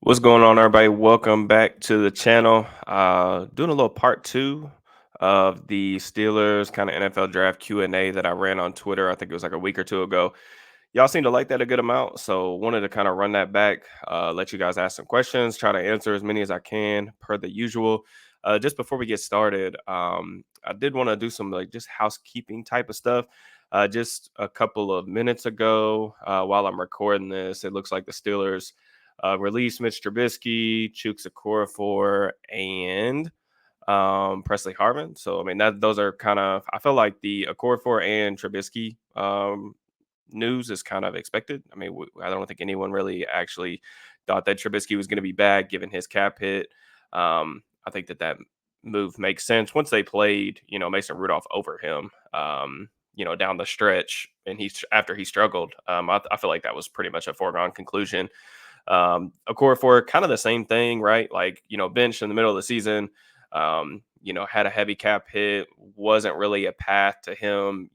What's going on, everybody? Welcome back to the channel. Doing a little part two of the Steelers kind of NFL draft Q&A that I ran on Twitter. I think it was like a week or two ago. Y'all seem to like that a good amount, so wanted to kind of run that back, let you guys ask some questions, try to answer as many as I can per the usual. Just before we get started, I did want to do some like just housekeeping type of stuff. Just a couple of minutes ago, while I'm recording this, it looks like the Steelers released Mitch Trubisky, Chuks Okorafor, and Presley Harvin. So I mean that those are kind of I feel like the Okorafor and Trubisky news is kind of expected. I mean, I don't think anyone really actually thought that Trubisky was going to be bad given his cap hit. I think that move makes sense once they played, Mason Rudolph over him, down the stretch, and after he struggled. I feel like that was pretty much a foregone conclusion. Okorafor, kind of the same thing, right? Like, benched in the middle of the season, had a heavy cap hit, wasn't really a path to him,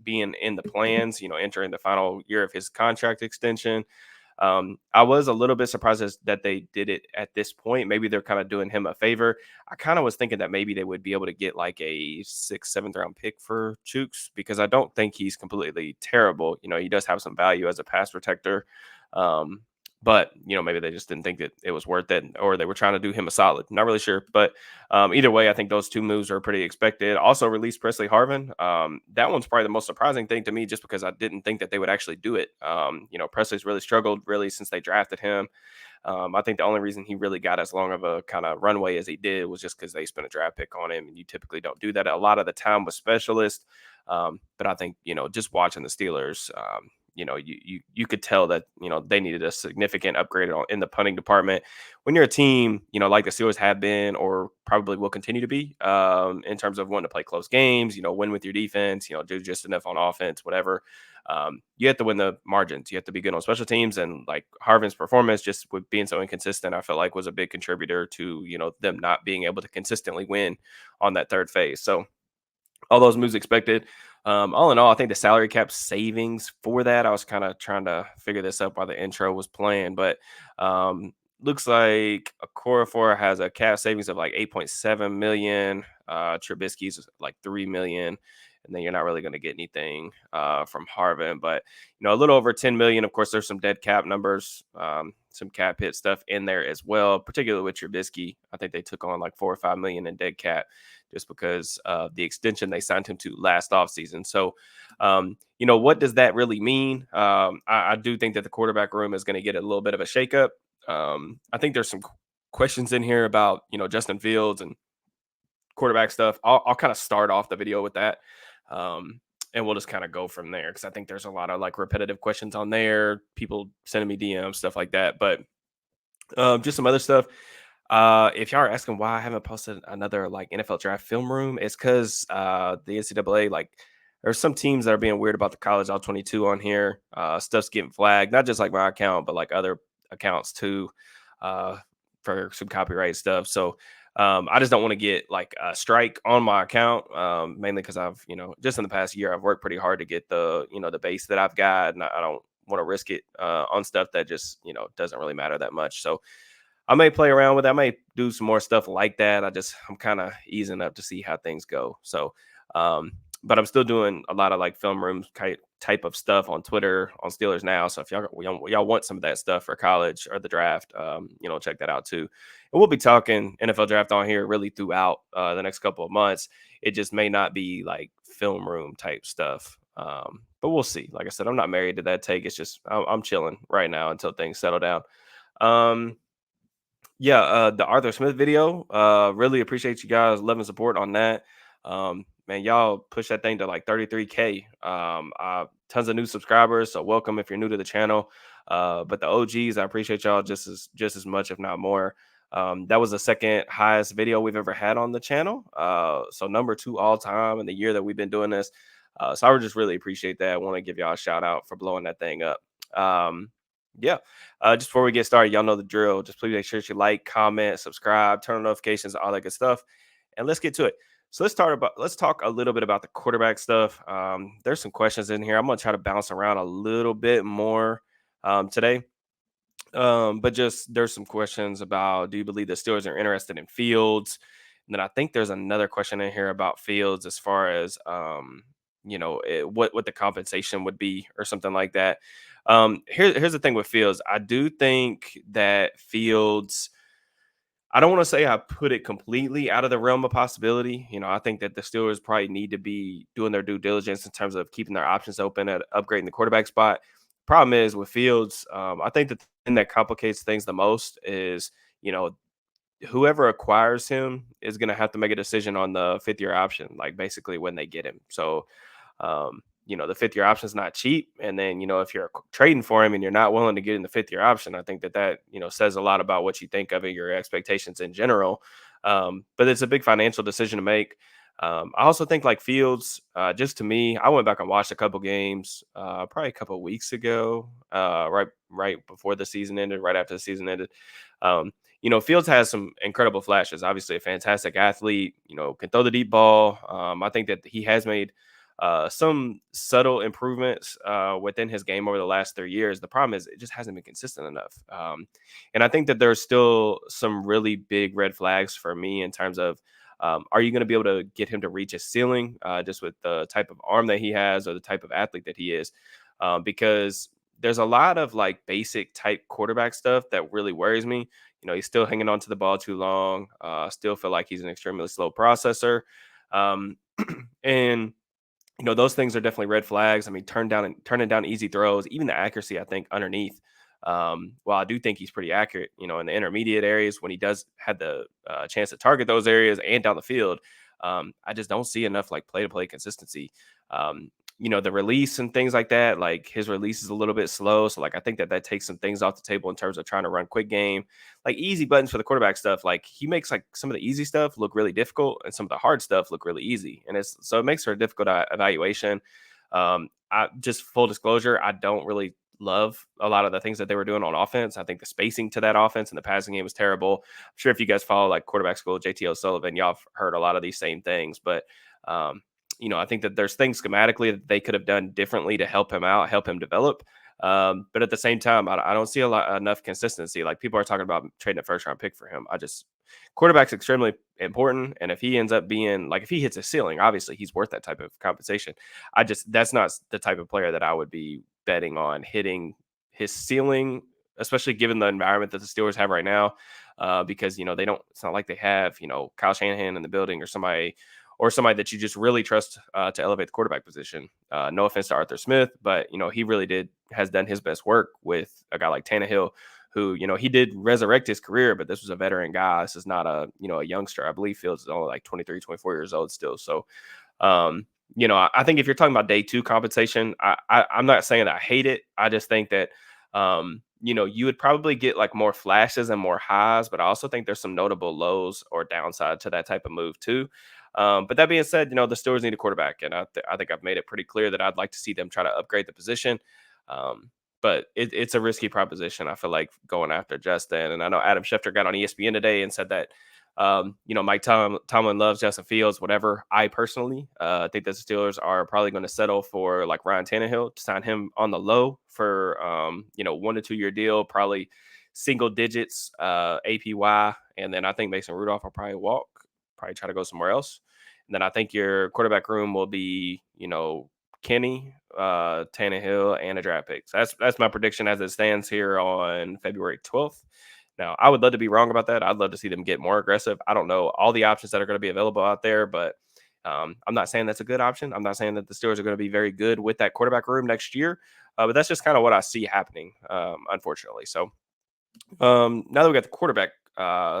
being in the plans, entering the final year of his contract extension. I was a little bit surprised that they did it at this point. Maybe they're kind of doing him a favor. I kind of was thinking that maybe they would be able to get like a sixth, seventh round pick for Chooks because I don't think he's completely terrible. He does have some value as a pass protector. Um, but maybe they just didn't think that it was worth it, or they were trying to do him a solid. Not really sure, but either way, I think those two moves are pretty expected. Also, released Presley Harvin. That one's probably the most surprising thing to me, just because I didn't think that they would actually do it. Presley's really struggled really since they drafted him. I think the only reason he really got as long of a kind of runway as he did was just because they spent a draft pick on him, and you typically don't do that a lot of the time with specialists. But I think just watching the Steelers, you could tell that they needed a significant upgrade in the punting department. When you're a team, like the Steelers have been, or probably will continue to be, in terms of wanting to play close games, win with your defense, do just enough on offense, whatever. You have to win the margins. You have to be good on special teams, and like Harvin's performance, just with being so inconsistent, I felt like was a big contributor to them not being able to consistently win on that third phase. So all those moves expected. All in all, I think the salary cap savings for that, I was kind of trying to figure this up while the intro was playing, but looks like Okorafor has a cap savings of like 8.7 million. Trubisky's like 3 million. And then you're not really going to get anything from Harvin, but a little over 10 million. Of course, there's some dead cap numbers, some cap hit stuff in there as well, particularly with Trubisky. I think they took on like 4 or 5 million in dead cap just because of the extension they signed him to last offseason. So, what does that really mean? I do think that the quarterback room is going to get a little bit of a shakeup. I think there's some questions in here about, Justin Fields and quarterback stuff. I'll kind of start off the video with that. And we'll just kind of go from there because I think there's a lot of like repetitive questions on there, people sending me DMs, stuff like that. But just some other stuff. If y'all are asking why I haven't posted another like NFL draft film room, it's because the NCAA, like, there's some teams that are being weird about the college all 22 on here. Stuff's getting flagged, not just like my account, but like other accounts too, uh, for some copyright stuff. So I just don't want to get like a strike on my account, mainly because I've, just in the past year, I've worked pretty hard to get the base that I've got, and I don't want to risk it on stuff that just, doesn't really matter that much. So I may play around with it. I may do some more stuff like that. I'm kind of easing up to see how things go. So, but I'm still doing a lot of like film room type of stuff on Twitter on Steelers Now. So if y'all want some of that stuff for college or the draft, check that out too. And we'll be talking NFL draft on here really throughout the next couple of months. It just may not be like film room type stuff. But we'll see. Like I said, I'm not married to that take. It's just I'm chilling right now until things settle down. Yeah, the Arthur Smith video. Really appreciate you guys' love and support on that. Man, y'all push that thing to like 33K. Tons of new subscribers, so welcome if you're new to the channel. But the OGs, I appreciate y'all just as much, if not more. That was the second highest video we've ever had on the channel. So number 2 all time in the year that we've been doing this. So I would just really appreciate that. I want to give y'all a shout out for blowing that thing up. Yeah. Just before we get started, y'all know the drill. Just please make sure you like, comment, subscribe, turn on notifications, all that good stuff. And let's get to it. So let's talk a little bit about the quarterback stuff. There's some questions in here. I'm gonna try to bounce around a little bit more today. But just there's some questions about, do you believe the Steelers are interested in Fields? And then I think there's another question in here about Fields as far as what the compensation would be or something like that. Here's the thing with Fields. I do think that Fields, I don't want to say I put it completely out of the realm of possibility. I think that the Steelers probably need to be doing their due diligence in terms of keeping their options open at upgrading the quarterback spot. Problem is with Fields, I think that the thing that complicates things the most is, you know, whoever acquires him is going to have to make a decision on the 5th year option, like basically when they get him. So the 5th year option is not cheap. And then, if you're trading for him and you're not willing to get in the 5th year option, I think that says a lot about what you think of it, your expectations in general. But it's a big financial decision to make. I also think like Fields, just to me, I went back and watched a couple games, probably a couple weeks ago, right before the season ended, right after the season ended. Fields has some incredible flashes. Obviously, a fantastic athlete. Can throw the deep ball. I think that he has made some subtle improvements within his game over the last 3 years. The problem is it just hasn't been consistent enough. And I think that there's still some really big red flags for me in terms of, are you going to be able to get him to reach his ceiling just with the type of arm that he has or the type of athlete that he is? Because there's a lot of like basic type quarterback stuff that really worries me. He's still hanging on to the ball too long. Still feel like he's an extremely slow processor. Um, and those things are definitely red flags. I mean, turning down easy throws, even the accuracy, I think, underneath. Well, I do think he's pretty accurate, in the intermediate areas when he does have the chance to target those areas and down the field. I just don't see enough like play to play consistency. The release and things like that, like his release is a little bit slow. So, like, I think that takes some things off the table in terms of trying to run quick game, like easy buttons for the quarterback stuff. Like, he makes like some of the easy stuff look really difficult and some of the hard stuff look really easy. And it makes for a difficult evaluation. I just full disclosure, I don't really love a lot of the things that they were doing on offense. I think the spacing to that offense and the passing game was terrible. I'm sure if you guys follow like quarterback school, JT O'Sullivan, y'all have heard a lot of these same things. But um, I think that there's things schematically that they could have done differently to help him out, help him develop. But at the same time, I don't see enough consistency. Like, people are talking about trading a first round pick for him. Quarterback's extremely important. And if he ends up being like, if he hits a ceiling, obviously he's worth that type of compensation. That's not the type of player that I would be betting on hitting his ceiling, especially given the environment that the Steelers have right now. Because, it's not like they have, Kyle Shanahan in the building or somebody that you just really trust to elevate the quarterback position. No offense to Arthur Smith, but he really has done his best work with a guy like Tannehill, who he did resurrect his career, but this was a veteran guy. This is not a youngster. I believe Fields is only like 23, 24 years old still. So I think if you're talking about day two compensation, I'm not saying that I hate it. I just think that you would probably get like more flashes and more highs, but I also think there's some notable lows or downside to that type of move too. But that being said, the Steelers need a quarterback, and I think I've made it pretty clear that I'd like to see them try to upgrade the position. But it's a risky proposition, I feel like, going after Justin. And I know Adam Schefter got on ESPN today and said that Mike Tomlin loves Justin Fields, whatever. I personally think that the Steelers are probably going to settle for like Ryan Tannehill to sign him on the low for 1 to 2 year deal, probably single digits APY, and then I think Mason Rudolph will probably walk, probably try to go somewhere else. And then I think your quarterback room will be Kenny, Tannehill, and a draft pick. So that's my prediction as it stands here on February 12th. Now, I would love to be wrong about that. I'd love to see them get more aggressive. I don't know all the options that are going to be available out there, but I'm not saying that's a good option. I'm not saying that the Steelers are going to be very good with that quarterback room next year, but that's just kind of what I see happening, unfortunately. So now that we got the quarterback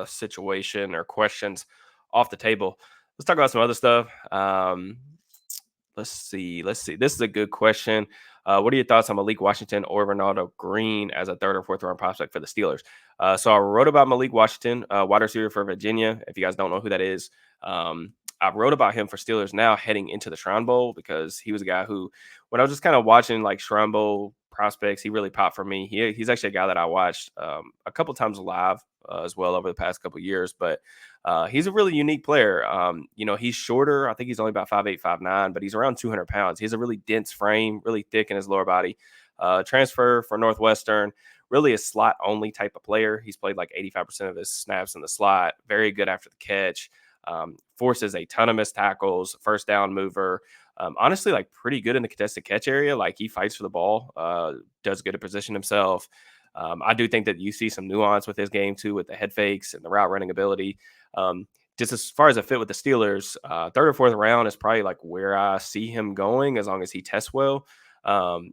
situation or questions off the table, let's talk about some other stuff. Let's see. This is a good question. What are your thoughts on Malik Washington or Ronaldo Green as a third or fourth round prospect for the Steelers? So I wrote about Malik Washington, wide receiver for Virginia. If you guys don't know who that is, I wrote about him for Steelers Now heading into the Shrine Bowl, because he was a guy who, when I was just kind of watching like Shrine Bowl prospects, he really popped for me. He's actually a guy that I watched a couple times live as well over the past couple years, but he's a really unique player. He's shorter. I think he's only about 5'8", 5'9", but he's around 200 pounds. He has a really dense frame, really thick in his lower body. Transfer for Northwestern. really a slot only type of player. He's played like 85% of his snaps in the slot, very good after the catch, forces a ton of missed tackles, first down mover. Honestly, like pretty good in the contested catch area. Like he fights for the ball, does good to position himself. I do think that you see some nuance with his game too, with the head fakes and the route running ability. Um, just as far as a fit with the Steelers, third or fourth round is probably like where I see him going as long as he tests well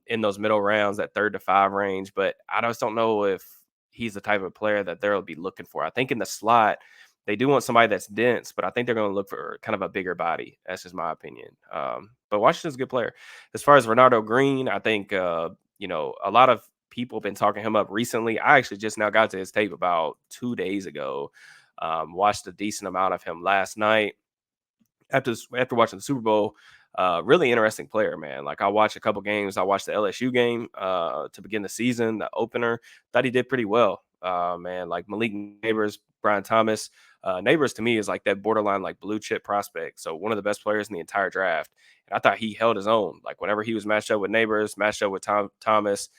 in those middle rounds, that 3rd to 5 range. But I just don't know if he's the type of player that they'll be looking for. I think in the slot, they do want somebody that's dense, but I think they're going to look for kind of a bigger body. That's just my opinion. But Washington's a good player. As far as Renardo Green, I think, a lot of people have been talking him up recently. I actually just now got to his tape about 2 days ago. Watched a decent amount of him last night after watching the Super Bowl. Really interesting player, man. Like I watched a couple games. I watched the LSU game to begin the season, the opener. Thought he did pretty well, man. Like Malik Neighbors, Brian Thomas. Neighbors to me is like that borderline like blue chip prospect. So one of the best players in the entire draft. And I thought he held his own. Like whenever he was matched up with Neighbors, matched up with Thomas,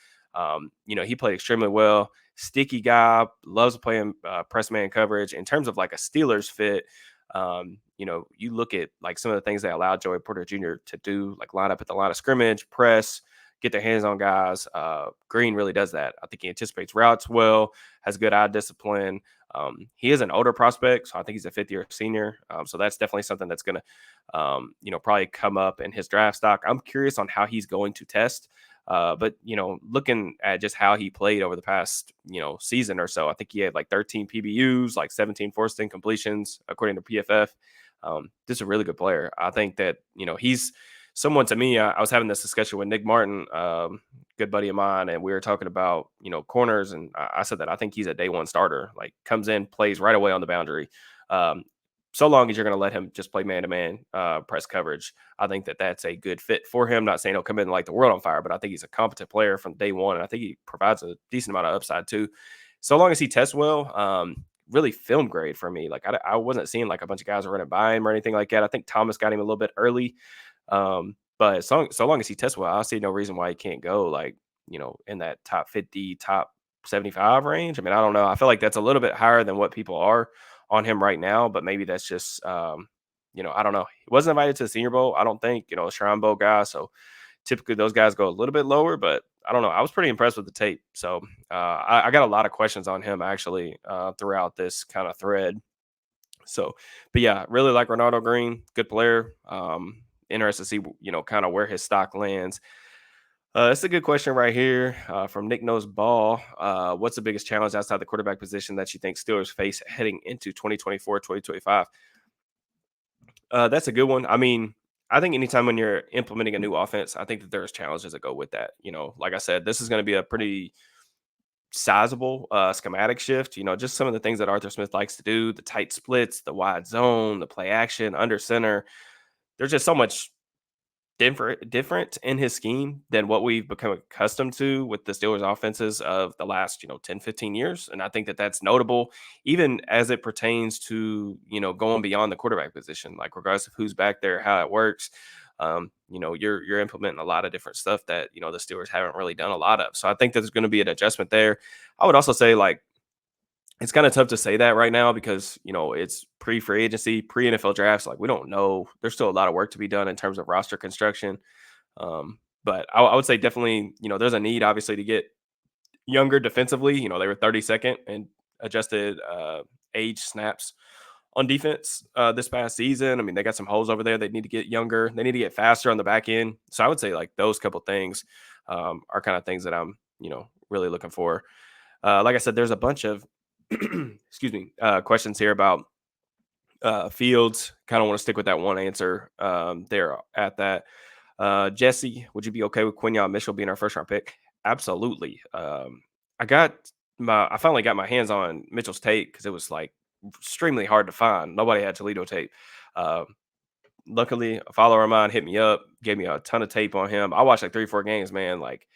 he played extremely well. Sticky guy, loves playing press man coverage. In terms of like a Steelers fit, you look at like some of the things they allowed Joey Porter Jr. to do, like line up at the line of scrimmage, press, get their hands on guys. Green really does that. I think he anticipates routes well, has good eye discipline. He is an older prospect, so I think he's a 5th-year senior. So that's definitely something that's going to, probably come up in his draft stock. I'm curious on how he's going to test. But looking at just how he played over the past season or so, I think he had like 13 PBUs, like 17 forced incompletions according to PFF. Just a really good player. I think that he's someone to me. I was having this discussion with Nick Martin, good buddy of mine, and we were talking about corners, and I said that I think he's a day one starter. Like comes in, plays right away on the boundary. Um, so long as you're going to let him just play man to man press coverage, I think that that's a good fit for him. Not saying he'll come in and light the world on fire, but I think he's a competent player from day one, and I think he provides a decent amount of upside too. So long as he tests well, really film grade for me. Like I wasn't seeing like a bunch of guys running by him or anything like that. I think Thomas got him a little bit early, but so long as he tests well, I see no reason why he can't go like in that top 50, top 75 range. I mean, I don't know. I feel like that's a little bit higher than what people are on him right now, but maybe that's just I don't know. He wasn't invited to the Senior Bowl, I don't think, a Shrine Bowl guy. So typically those guys go a little bit lower, but I don't know. I was pretty impressed with the tape. So I got a lot of questions on him actually throughout this kind of thread. So, but yeah, really like Ronaldo Green, good player. Interested to see, kind of where his stock lands. That's a good question right here from Nick Knows Ball. What's the biggest challenge outside the quarterback position that you think Steelers face heading into 2024, 2025? That's a good one. I mean, I think anytime when you're implementing a new offense, I think that there's challenges that go with that. Like I said, this is going to be a pretty sizable schematic shift. Just some of the things that Arthur Smith likes to do, the tight splits, the wide zone, the play action, under center. There's just so much different in his scheme than what we've become accustomed to with the Steelers offenses of the last 10, 15 years. And I think that that's notable even as it pertains to going beyond the quarterback position, like regardless of who's back there, how it works. You're implementing a lot of different stuff that the Steelers haven't really done a lot of. So I think there's going to be an adjustment there. I would also say like it's kind of tough to say that right now because it's pre-free agency, pre-NFL drafts. Like we don't know. There's still a lot of work to be done in terms of roster construction. But I would say definitely, there's a need obviously to get younger defensively. They were 32nd and adjusted age snaps on defense this past season. I mean, they got some holes over there. They need to get younger. They need to get faster on the back end. So I would say like those couple things are kind of things that I'm, really looking for. Like I said, there's a bunch of excuse me, questions here about Fields. Kind of want to stick with that one answer there at that. Jesse, would you be okay with Quinyon Mitchell being our first round pick? Absolutely. I finally got my hands on Mitchell's tape because it was like extremely hard to find. Nobody had Toledo tape. Uh, Luckily, a follower of mine hit me up, gave me a ton of tape on him. I watched like 3 or 4 games, man. Like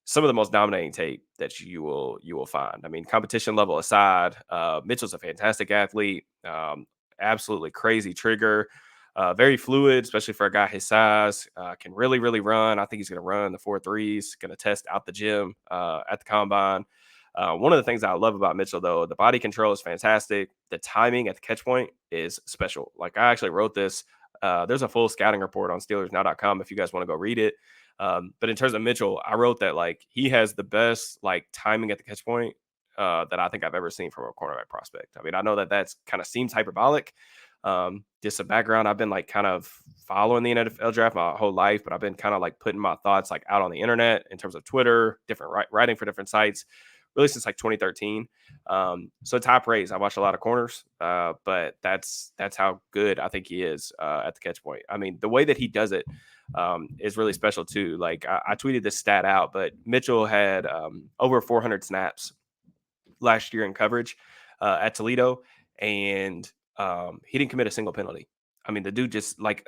some of the most dominating tape that you will find. I mean, competition level aside, Mitchell's a fantastic athlete, absolutely crazy trigger, very fluid, especially for a guy his size. Can really, really run. I think he's going to run the 4.3s. Going to test out the gym at the combine. One of the things I love about Mitchell, though, the body control is fantastic. The timing at the catch point is special. Like I actually wrote this. There's a full scouting report on SteelersNow.com if you guys want to go read it. But in terms of Mitchell, I wrote that like he has the best like timing at the catch point that I think I've ever seen from a cornerback prospect. I mean, I know that that's kind of seems hyperbolic. Just a background, I've been like kind of following the NFL draft my whole life, but I've been kind of like putting my thoughts like out on the internet in terms of Twitter, different writing for different sites, really since like 2013. So it's high praise. I watch a lot of corners, but that's how good I think he is at the catch point. I mean, the way that he does it is really special too. Like I tweeted this stat out, but Mitchell had over 400 snaps last year in coverage at Toledo, and he didn't commit a single penalty. I mean, the dude just like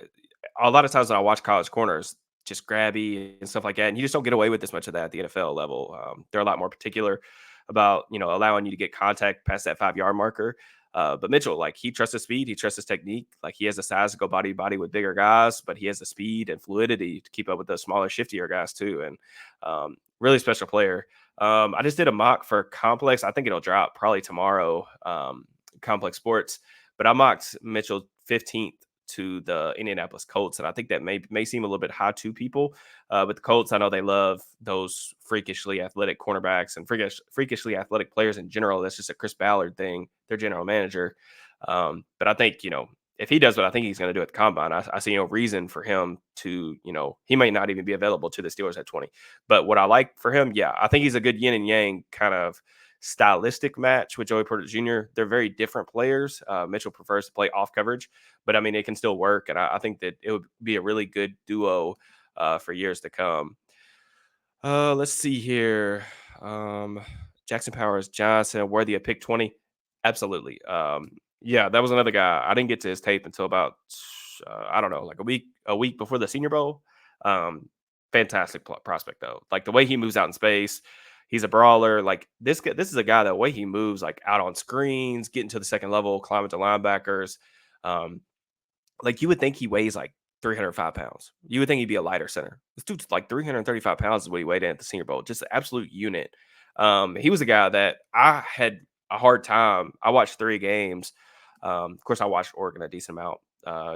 a lot of times when I watch college corners, just grabby and stuff like that, and you just don't get away with this much of that at the NFL level. They're a lot more particular about allowing you to get contact past that 5 yard marker. But Mitchell, like he trusts his speed, he trusts his technique. Like he has the size to go body to body with bigger guys, but he has the speed and fluidity to keep up with the smaller, shiftier guys too. And really special player. I just did a mock for Complex. I think it'll drop probably tomorrow. Complex Sports, but I mocked Mitchell 15th to the Indianapolis Colts, and I think that may seem a little bit high to people. But the Colts, I know they love those freakishly athletic cornerbacks and freakishly athletic players in general. That's just a Chris Ballard thing, their general manager. But I think if he does what I think he's going to do at the combine, I see no reason for him to, he might not even be available to the Steelers at 20. But what I like for him, yeah, I think he's a good yin and yang kind of stylistic match with Joey Porter Jr. They're very different players. Mitchell prefers to play off coverage, but I mean, it can still work. And I think that it would be a really good duo for years to come. Let's see here. Um, Jackson Powers Johnson, worthy of pick 20. Absolutely. Yeah, that was another guy. I didn't get to his tape until about I don't know, like a week before the Senior Bowl. Fantastic prospect though. Like the way he moves out in space, he's a brawler. Like this is a guy, the way he moves, like out on screens, getting to the second level, climbing to linebackers. Um, like you would think he weighs like 305 pounds. You would think he'd be a lighter center. This dude's like 335 pounds is what he weighed in at the Senior Bowl. Just an absolute unit. He was a guy that I had a hard time. I watched 3 games. Of course, I watched Oregon a decent amount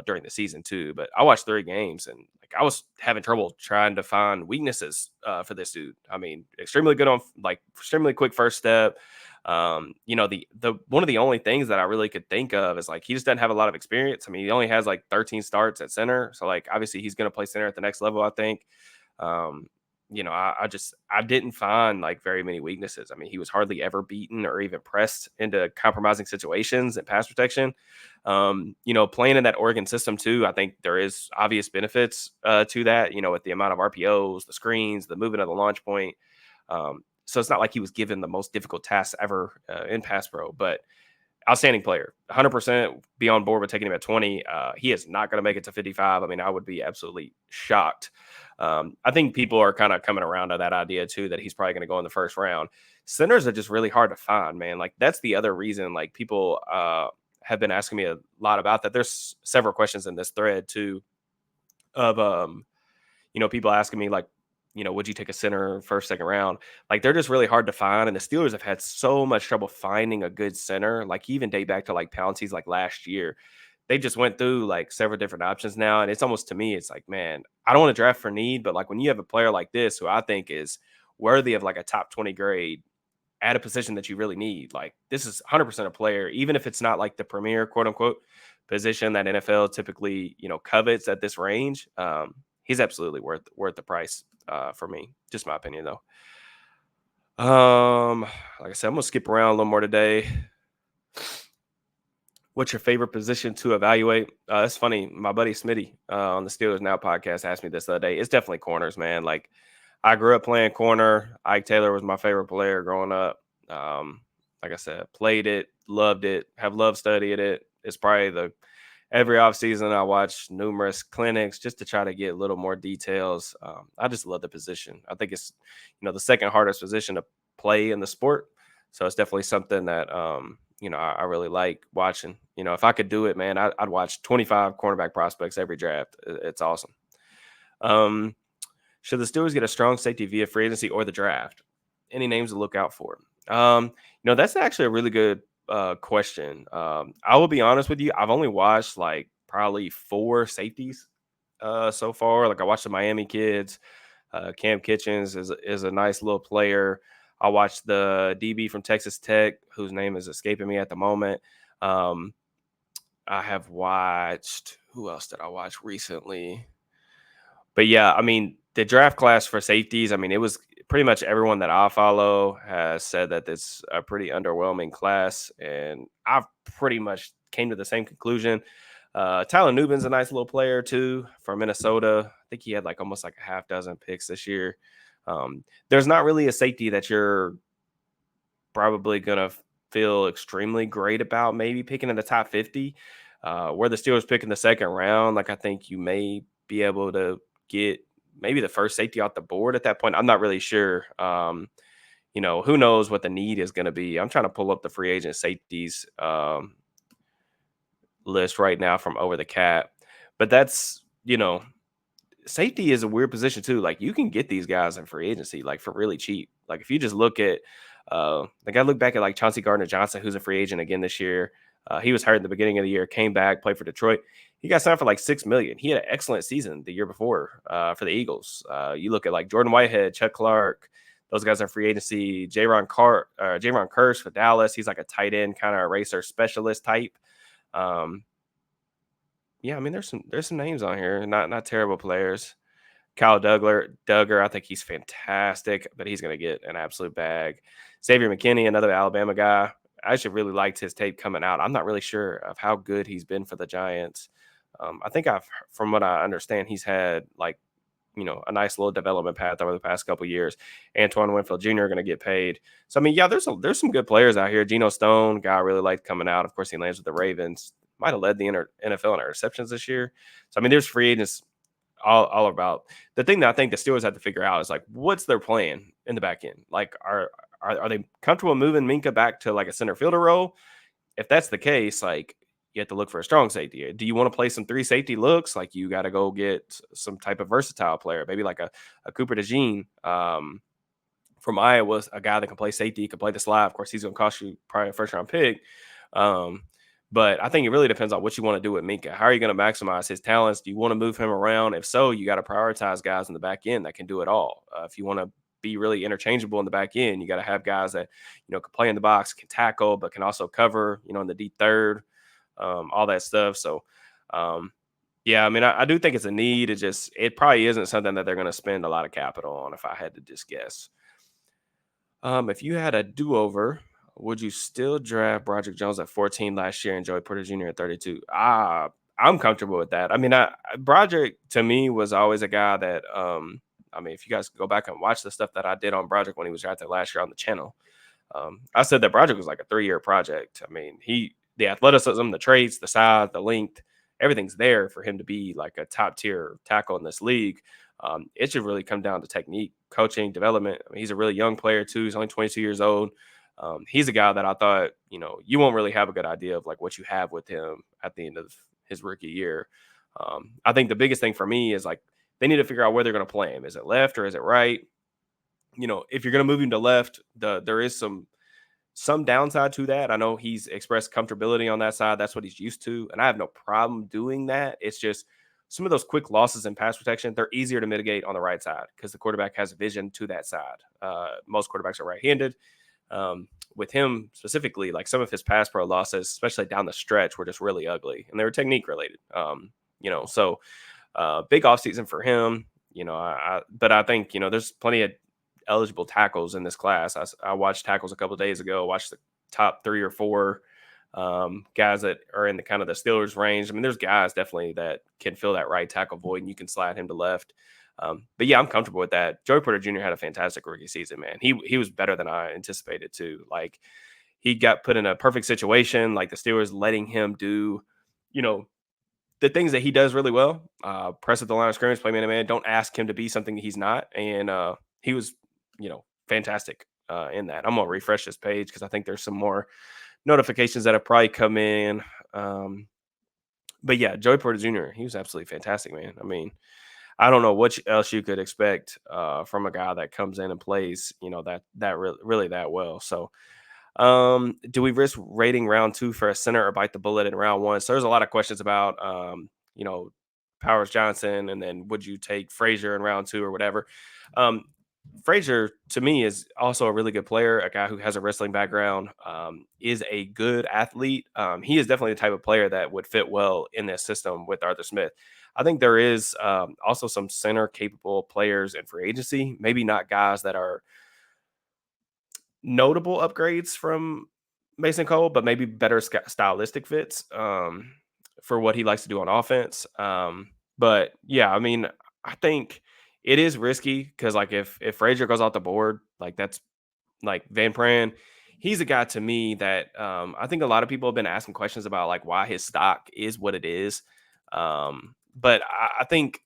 during the season too, but I watched 3 games and like I was having trouble trying to find weaknesses for this dude. I mean, extremely good on like extremely quick first step. The one of the only things that I really could think of is like he just doesn't have a lot of experience. I mean, he only has like 13 starts at center, so like obviously he's going to play center at the next level. I think. Um, I didn't find like very many weaknesses. I mean, he was hardly ever beaten or even pressed into compromising situations and pass protection. Playing in that Oregon system too, I think there is obvious benefits to that. With the amount of RPOs, the screens, the movement of the launch point. So it's not like he was given the most difficult tasks ever in pass pro, but outstanding player. 100% be on board with taking him at 20. He is not going to make it to 55. I mean, I would be absolutely shocked. I think people are kind of coming around to that idea too, that he's probably going to go in the first round. Centers are just really hard to find, man. Like that's the other reason, like people have been asking me a lot about that. There's several questions in this thread too of, people asking me like, would you take a center first, second round? Like they're just really hard to find. And the Steelers have had so much trouble finding a good center. Like even date back to like Pouncey's like last year. They just went through like several different options now. And it's almost to me, it's like, man, I don't want to draft for need, but like when you have a player like this who I think is worthy of like a top 20 grade at a position that you really need, like this is 100% a player, even if it's not like the premier quote unquote position that NFL typically, covets at this range. He's absolutely worth the price for me. Just my opinion, though. Like I said, I'm gonna skip around a little more today. What's your favorite position to evaluate? It's funny. My buddy Smitty on the Steelers Now podcast asked me this the other day. It's definitely corners, man. Like I grew up playing corner. Ike Taylor was my favorite player growing up. Like I said, played it, loved it, have loved studying it. It's probably every offseason I watch numerous clinics just to try to get a little more details. I just love the position. I think it's, the second hardest position to play in the sport. So it's definitely something that, I really like watching. If I could do it, man, I'd watch 25 cornerback prospects every draft. It's awesome. Should the Steelers get a strong safety via free agency or the draft? Any names to look out for? That's actually a really good question. I will be honest with you. I've only watched like probably four safeties so far. Like I watched the Miami kids. Cam Kitchens is a nice little player. I watched the DB from Texas Tech, whose name is escaping me at the moment. Um, I have watched who else did I watch recently? But yeah, I mean, the draft class for safeties, I mean, it was pretty much everyone that I follow has said that it's a pretty underwhelming class. And I've pretty much came to the same conclusion. Tyler Nubin's a nice little player too from Minnesota. I think he had like almost like a half dozen picks this year. There's not really a safety that you're probably gonna feel extremely great about maybe picking in the top 50. Where the Steelers pick in the second round, like I think you may be able to get maybe the first safety off the board at that point. I'm not really sure. Who knows what the need is going to be. I'm trying to pull up the free agent safeties list right now from over the cap, but that's safety is a weird position too. Like you can get these guys in free agency like for really cheap. Like if you just look at like I look back at like Chauncey Gardner Johnson, who's a free agent again this year. He was hurt in the beginning of the year, came back, played for Detroit. He got signed for like 6 million. He had an excellent season the year before for the Eagles. You look at like Jordan Whitehead, Chuck Clark, those guys are free agency. Jaron Curse for Dallas. He's like a tight end kind of eraser specialist type. Um, yeah, I mean, there's some names on here, not terrible players. Kyle Duggar, I think he's fantastic, but he's going to get an absolute bag. Xavier McKinney, another Alabama guy. I actually really liked his tape coming out. I'm not really sure of how good he's been for the Giants. I think from what I understand, he's had like a nice little development path over the past couple years. Antoine Winfield Jr. going to get paid. So I mean, yeah, there's some good players out here. Geno Stone, guy I really liked coming out. Of course, he lands with the Ravens. Might have led the NFL in interceptions this year. So I mean, there's free agents all about. The thing that I think the Steelers have to figure out is like, what's their plan in the back end? Like, are they comfortable moving Minka back to like a center fielder role? If that's the case, like you have to look for a strong safety. Do you want to play some three safety looks? Like you got to go get some type of versatile player, maybe like a Cooper DeJean from Iowa, a guy that can play safety, can play the slide. Of course, he's going to cost you probably a first round pick. Um, but I think it really depends on what you want to do with Minka. How are you going to maximize his talents? Do you want to move him around? If so, you got to prioritize guys in the back end that can do it all. If you want to be really interchangeable in the back end, you got to have guys that can play in the box, can tackle, but can also cover. In the deep third, all that stuff. So, yeah, I mean, I do think it's a need. It probably isn't something that they're going to spend a lot of capital on. If I had to just guess. If you had a do-over, would you still draft Broderick Jones at 14 last year and Joey Porter Jr. at 32? I'm comfortable with that. I mean, Broderick to me was always a guy that I mean, if you guys go back and watch the stuff that I did on Broderick when he was drafted last year on the channel, I said that Broderick was like a 3-year project. I mean, the athleticism, the traits, the size, the length, everything's there for him to be like a top tier tackle in this league. It should really come down to technique, coaching, development. I mean, he's a really young player too. He's only 22 years old. He's a guy that I thought, you won't really have a good idea of like what you have with him at the end of his rookie year. I think the biggest thing for me is like they need to figure out where they're going to play him. Is it left or is it right? If you're going to move him to left, there is some downside to that. I know he's expressed comfortability on that side. That's what he's used to. And I have no problem doing that. It's just some of those quick losses in pass protection, they're easier to mitigate on the right side because the quarterback has vision to that side. Most quarterbacks are right-handed. With him specifically, like some of his pass pro losses, especially down the stretch, were just really ugly and they were technique related. So big offseason for him. But I think there's plenty of eligible tackles in this class. I watched tackles a couple of days ago. Watched the top 3 or 4 guys that are in the kind of the Steelers range. I mean, there's guys definitely that can fill that right tackle void, and you can slide him to left. But yeah, I'm comfortable with that. Joey Porter Jr. had a fantastic rookie season, man. He was better than I anticipated too. Like he got put in a perfect situation. Like the Steelers letting him do, you know, the things that he does really well. Press at the line of scrimmage, play man to man. Don't ask him to be something he's not. And he was, fantastic in that. I'm gonna refresh this page because I think there's some more notifications that have probably come in. But yeah, Joey Porter Jr. He was absolutely fantastic, man. I mean, I don't know what else you could expect from a guy that comes in and plays, really that well. So, do we risk rating round two for a center or bite the bullet in round one? So there's a lot of questions about, you know, Powers Johnson, and then would you take Frazier in round two or whatever? Um, Frazier to me is also a really good player, a guy who has a wrestling background, is a good athlete. He is definitely the type of player that would fit well in this system with Arthur Smith. I think there is also some center capable players in free agency, maybe not guys that are notable upgrades from Mason Cole, but maybe better stylistic fits for what he likes to do on offense. But yeah, I mean, I think it is risky because like if Frazier goes off the board, like that's like Van Pran, he's a guy to me that I think a lot of people have been asking questions about like why his stock is what it is. But I think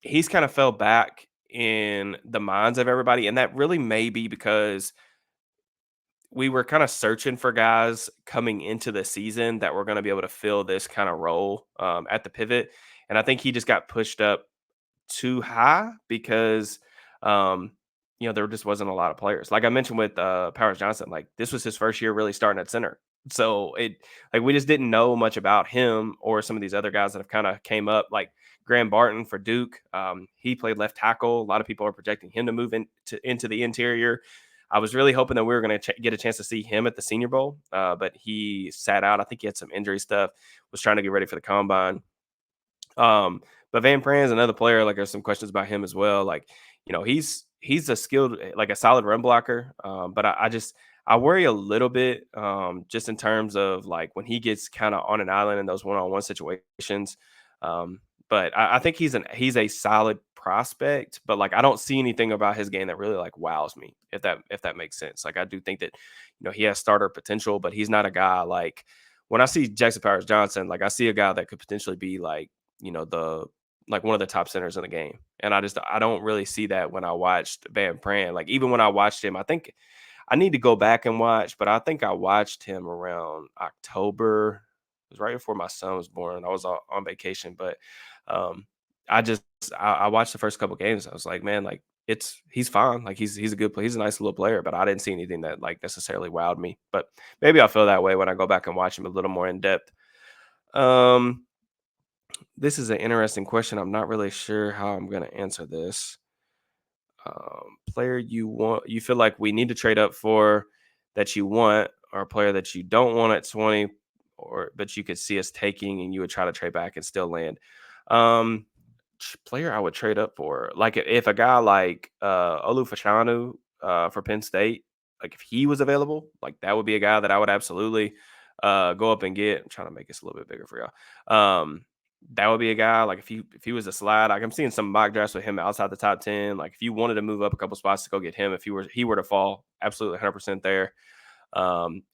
he's kind of fell back in the minds of everybody, and that really may be because we were kind of searching for guys coming into the season that were going to be able to fill this kind of role at the pivot. And I think he just got pushed up too high because, um, there just wasn't a lot of players. Like I mentioned with Powers Johnson, like this was his first year really starting at center. So we just didn't know much about him or some of these other guys that have kind of came up, like Graham Barton for Duke. He played left tackle. A lot of people are projecting him to move into the interior. I was really hoping that we were going to get a chance to see him at the Senior Bowl, but he sat out. I think he had some injury stuff. Was trying to get ready for the combine. But Van Pran's another player. Like there's some questions about him as well. Like he's a skilled, like a solid run blocker. But I worry a little bit just in terms of like when he gets kind of on an island in those one-on-one situations. Um, but I think he's a solid prospect, but like I don't see anything about his game that really like wows me, if that makes sense. Like I do think that he has starter potential, but he's not a guy like when I see Jackson Powers Johnson, like I see a guy that could potentially be like, the like one of the top centers in the game. And I don't really see that when I watched Van Pran. Like even when I watched him, I think I need to go back and watch, but I think I watched him around October. It was right before my son was born. I was on vacation, but um, I just I watched the first couple games. I was like, man, like he's fine. Like he's a good player. He's a nice little player, but I didn't see anything that like necessarily wowed me. But maybe I'll feel that way when I go back and watch him a little more in depth. Um, this is an interesting question. I'm not really sure how I'm going to answer this. Player you feel like we need to trade up for that you want, or a player that you don't want at 20, or but you could see us taking and you would try to trade back and still land. Um, Player I would trade up for, like if a guy like Olufashanu for Penn State, like if he was available, like that would be a guy that I would absolutely go up and get. I'm trying to make this a little bit bigger for y'all. That would be a guy like if he was a slide. Like I'm seeing some mock drafts with him outside the top 10. Like if you wanted to move up a couple spots to go get him, if he were to fall, absolutely 100% there.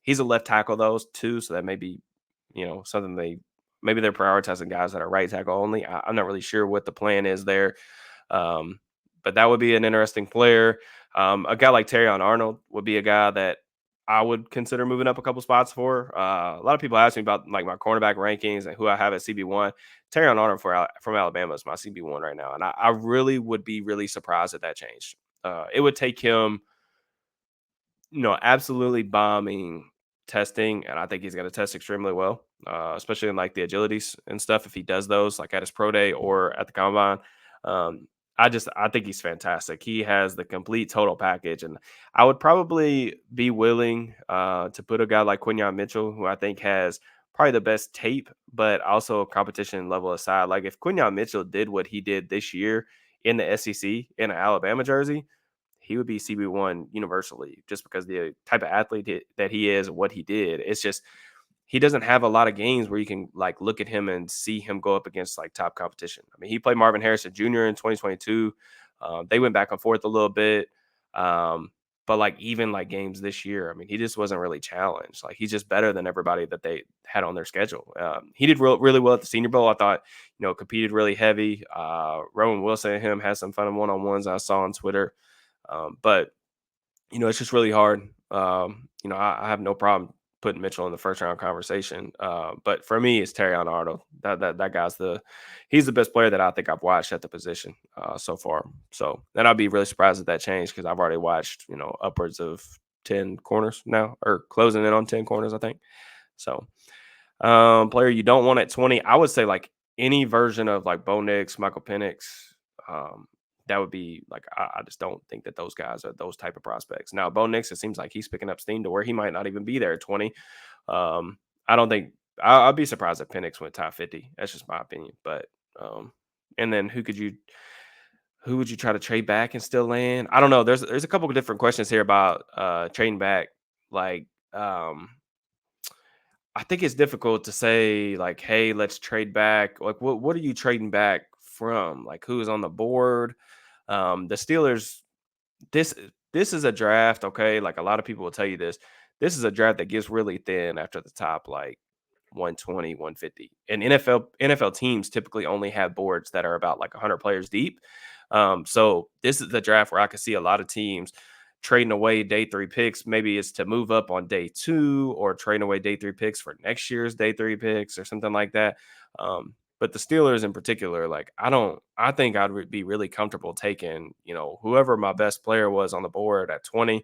He's a left tackle though too, so that may be something maybe they're prioritizing guys that are right tackle only. I'm not really sure what the plan is there. Um, but that would be an interesting player. A guy like Terry Arnold would be a guy that I would consider moving up a couple spots for. A lot of people ask me about like my cornerback rankings and who I have at CB1. Terry Arnold from Alabama is my CB1 right now, and I really would be really surprised if that changed. It would take him absolutely bombing testing, and I think he's going to test extremely well, especially in like the agilities and stuff. If he does those, like at his pro day or at the combine, um, I think he's fantastic. He has the complete total package, and I would probably be willing to put a guy like Quinyon Mitchell, who I think has probably the best tape, but also competition level aside. Like if Quinyon Mitchell did what he did this year in the SEC in an Alabama jersey, he would be CB1 universally just because the type of athlete that he is, what he did. It's just he doesn't have a lot of games where you can like look at him and see him go up against like top competition. I mean, he played Marvin Harrison Jr. in 2022. They went back and forth a little bit. But like even like games this year, I mean, he just wasn't really challenged. Like he's just better than everybody that they had on their schedule. He did really well at the Senior Bowl. I thought, competed really heavy. Rowan Wilson and him had some fun one-on-ones I saw on Twitter. But it's just really hard. I have no problem putting Mitchell in the first round conversation. But for me, it's Terry Arnold. That guy's he's the best player that I think I've watched at the position so far. So then I'd be really surprised if that changed because I've already watched upwards of 10 corners now, or closing in on 10 corners, I think. So player you don't want at 20, I would say like any version of like Bo Nix, Michael Penix. Um, that would be like I just don't think that those guys are those type of prospects. Now, Bo Nix, it seems like he's picking up steam to where he might not even be there at 20. I don't think I'd be surprised if Penix went top 50. That's just my opinion. But and then who would you try to trade back and still land? I don't know. There's a couple of different questions here about trading back. Like I think it's difficult to say like, hey, let's trade back. Like what are you trading back from? Like who is on the board? The Steelers, this this is a draft, okay? Like a lot of people will tell you this. This is a draft that gets really thin after the top like 120, 150. And NFL teams typically only have boards that are about like 100 players deep. So this is the draft where I could see a lot of teams trading away day 3 picks. Maybe it's to move up on day 2 or trading away day 3 picks for next year's day 3 picks or something like that. But the Steelers in particular, like I think be really comfortable taking, whoever my best player was on the board at 20,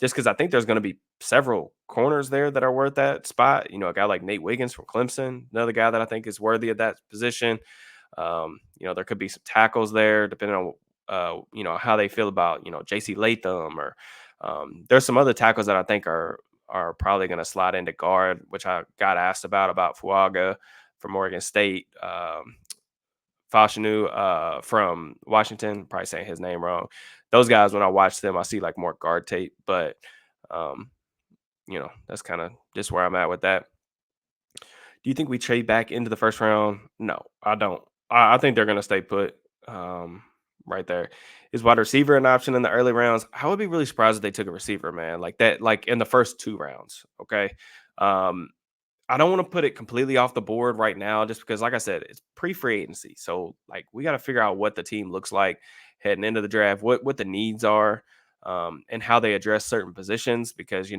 just because I think there's going to be several corners there that are worth that spot. A guy like Nate Wiggins from Clemson, another guy that I think is worthy of that position. There could be some tackles there, depending on how they feel about J.C. Latham, or there's some other tackles that I think are probably going to slide into guard, which I got asked about Fuaga from Oregon State. Fashanu from Washington, probably saying his name wrong. Those guys, when I watch them, I see like more guard tape, but um, that's kind of just where I'm at with that. Do you think we trade back into the first round? No, I don't. I think they're gonna stay put. Right there. Is wide receiver an option in the early rounds? I would be really surprised if they took a receiver, man, like that, like in the first 2 rounds. Okay. Um, I don't want to put it completely off the board right now, just because, like I said, it's pre-free agency. So, like, we got to figure out what the team looks like heading into the draft, what the needs are, and how they address certain positions. Because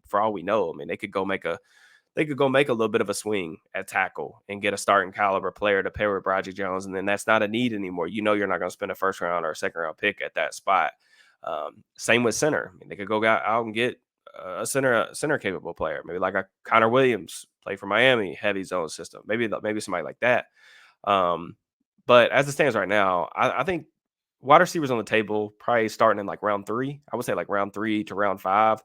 for all we know, I mean, they could go make a little bit of a swing at tackle and get a starting caliber player to pair with Broderick Jones, and then that's not a need anymore. You're not going to spend a first round or a second round pick at that spot. Same with center. I mean, they could go out and get a center capable player, maybe like a Connor Williams, play for Miami, heavy zone system. Maybe somebody like that. Um, but as it stands right now, I think wide receivers on the table, probably starting in like round 3. I would say like round 3 to round 5.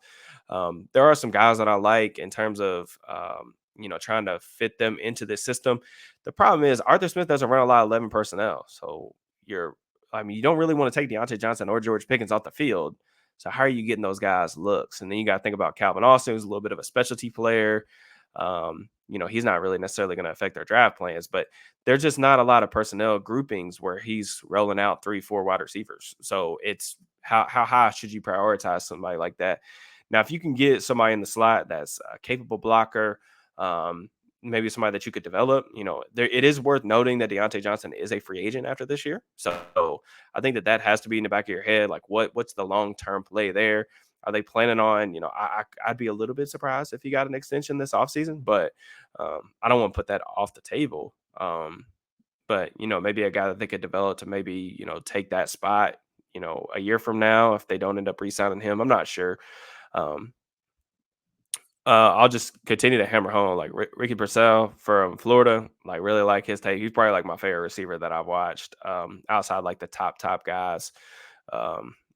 There are some guys that I like in terms of trying to fit them into this system. The problem is Arthur Smith doesn't run a lot of 11 personnel, so you don't really want to take Deontay Johnson or George Pickens off the field. So how are you getting those guys looks? And then you got to think about Calvin Austin, who's a little bit of a specialty player. He's not really necessarily going to affect their draft plans, but there's just not a lot of personnel groupings where he's rolling out 3, 4 wide receivers. So it's how high should you prioritize somebody like that? Now, if you can get somebody in the slot that's a capable blocker, maybe somebody that you could develop, it is worth noting that Deontay Johnson is a free agent after this year. So I think that has to be in the back of your head. Like what's the long-term play there? Are they planning on, I'd be a little bit surprised if he got an extension this offseason, but I don't want to put that off the table. But, maybe a guy that they could develop to maybe, take that spot, a year from now, if they don't end up re-signing him, I'm not sure. Um, I'll just continue to hammer home like Ricky Purcell from Florida. Like really like his take. He's probably like my favorite receiver that I've watched. Outside like the top guys.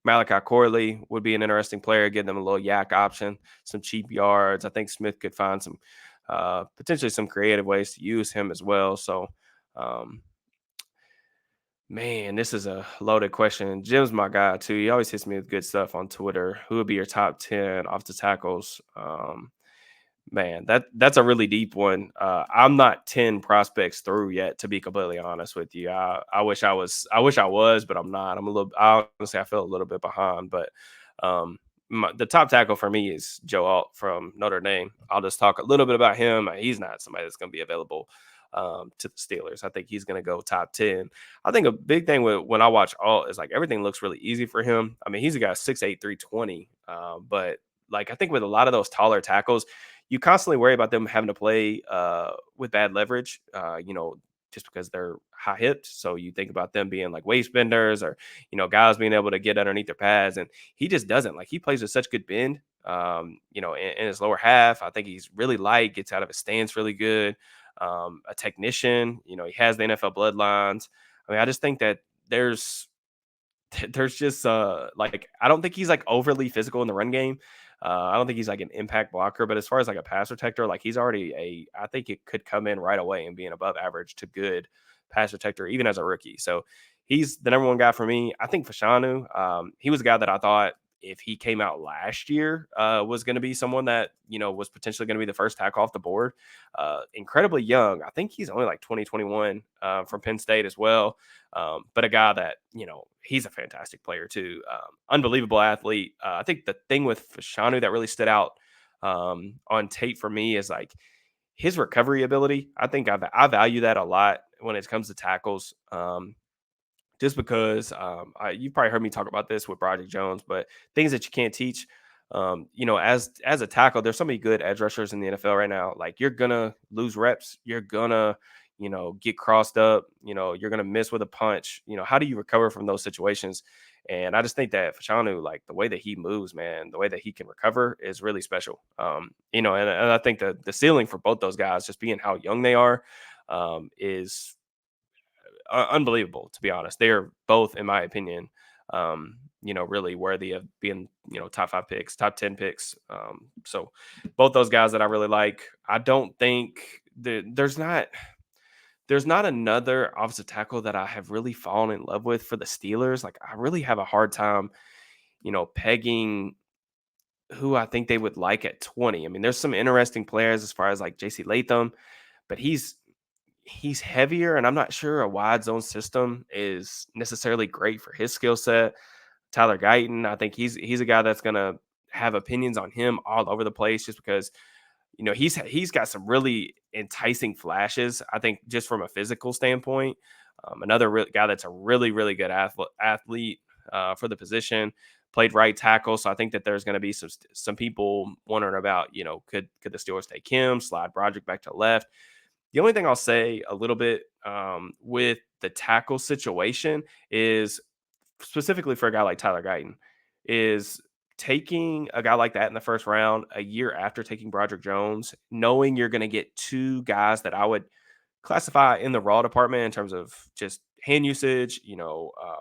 Malachi Corley would be an interesting player, getting them a little yak option, some cheap yards. I think Smith could find some potentially some creative ways to use him as well. So um, man, this is a loaded question. Jim's my guy too. He always hits me with good stuff on Twitter. Who would be your top 10 off the tackles? Man, that's a really deep one. I'm not 10 prospects through yet, to be completely honest with you. I wish I was. I wish I was, but I'm not. I'm a little. Honestly, I feel a little bit behind. But the top tackle for me is Joe Alt from Notre Dame. I'll just talk a little bit about him. He's not somebody that's going to be available to the Steelers. I think he's going to go top 10. I think a big thing when I watch Alt is like everything looks really easy for him. I mean, he's a guy 6'8", 320. But like I think with a lot of those taller tackles, you constantly worry about them having to play with bad leverage, just because they're high hipped. So you think about them being like waist benders or, guys being able to get underneath their pads. And he just doesn't. Like he plays with such good bend, in his lower half. I think he's really light, gets out of his stance really good. A technician, he has the NFL bloodlines. I mean, I just think that there's there's just like I don't think he's like overly physical in the run game. I don't think he's like an impact blocker, but as far as like a pass protector, like he's already I think it could come in right away and be an above average to good pass protector, even as a rookie. So he's the number one guy for me. I think Fashanu, he was a guy that I thought if he came out last year, was going to be someone that, was potentially going to be the first tackle off the board. Incredibly young. I think he's only like 2021 from Penn State as well. But a guy that, he's a fantastic player too. Unbelievable athlete. I think the thing with Fashanu that really stood out on tape for me is like his recovery ability. I think I value that a lot when it comes to tackles. Just because you've probably heard me talk about this with Broderick Jones, but things that you can't teach. As a tackle, there's so many good edge rushers in the NFL right now. Like you're gonna lose reps, you're gonna get crossed up, you're gonna miss with a punch. How do you recover from those situations? And I just think that Fashanu, like the way that he moves, man, the way that he can recover is really special. And I think that the ceiling for both those guys, just being how young they are, is unbelievable, to be honest. They are both, in my opinion, really worthy of being, top 5 picks, top 10 picks. So both those guys that I really like. I don't think there's not another offensive tackle that I have really fallen in love with for the Steelers. Like I really have a hard time, pegging who I think they would like at 20. I mean, there's some interesting players as far as like JC Latham, but he's heavier, and I'm not sure a wide zone system is necessarily great for his skill set. Tyler Guyton, I think he's a guy that's gonna have opinions on him all over the place just because he's got some really enticing flashes. I think just from a physical standpoint, another guy that's a really really good athlete for the position. Played right tackle, so I think that there's going to be some people wondering about could the Steelers take him, slide Broderick back to left. The only thing I'll say a little bit with the tackle situation is specifically for a guy like Tyler Guyton is taking a guy like that in the first round a year after taking Broderick Jones, knowing you're going to get two guys that I would classify in the raw department in terms of just hand usage,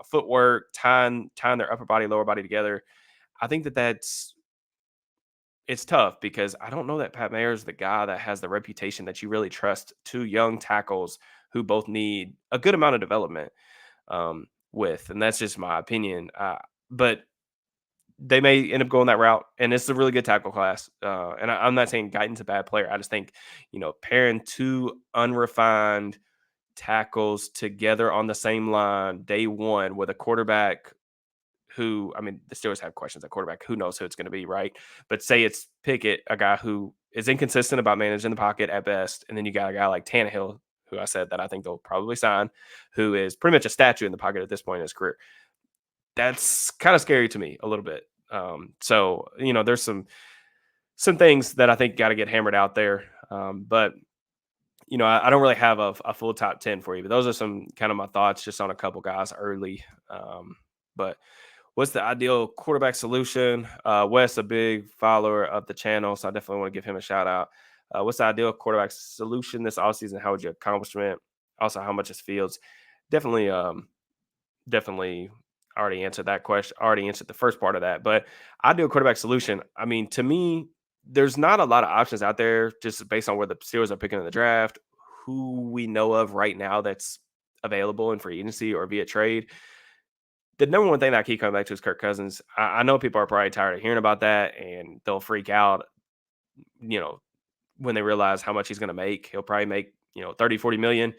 footwork, tying their upper body, lower body together. I think that's it's tough because I don't know that Pat Mayer is the guy that has the reputation that you really trust two young tackles who both need a good amount of development with, and that's just my opinion. But they may end up going that route, and it's a really good tackle class. And I'm not saying Guyton's a bad player. I just think pairing two unrefined tackles together on the same line day one with a quarterback who, I mean, the Steelers have questions at quarterback. Who knows who it's going to be, right? But say it's Pickett, a guy who is inconsistent about managing the pocket at best, and then you got a guy like Tannehill, who I said that I think they'll probably sign, who is pretty much a statue in the pocket at this point in his career. That's kind of scary to me a little bit. So there's some things that I think got to get hammered out there. But I don't really have a full top 10 for you, but those are some kind of my thoughts just on a couple guys early. But what's the ideal quarterback solution? Wes, a big follower of the channel, so I definitely want to give him a shout out. What's the ideal quarterback solution this offseason? How would you accomplishment? Also, how much is Fields? Definitely, definitely already answered that question. Already answered the first part of that. But ideal quarterback solution. I mean, to me, there's not a lot of options out there just based on where the Steelers are picking in the draft, who we know of right now that's available in free agency or via trade. The number one thing that I keep coming back to is Kirk Cousins. I know people are probably tired of hearing about that and they'll freak out, you know, when they realize how much he's going to make. He'll probably make, 30, 40 million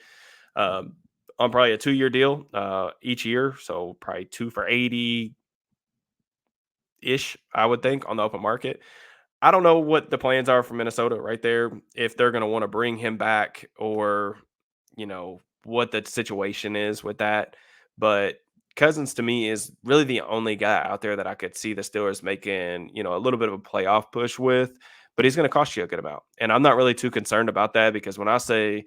on probably a 2-year deal each year. So probably 2 for 80 ish, I would think, on the open market. I don't know what the plans are for Minnesota right there, if they're going to want to bring him back or, what the situation is with that. But Cousins to me is really the only guy out there that I could see the Steelers making, a little bit of a playoff push with. but he's going to cost you a good amount. And I'm not really too concerned about that because when I say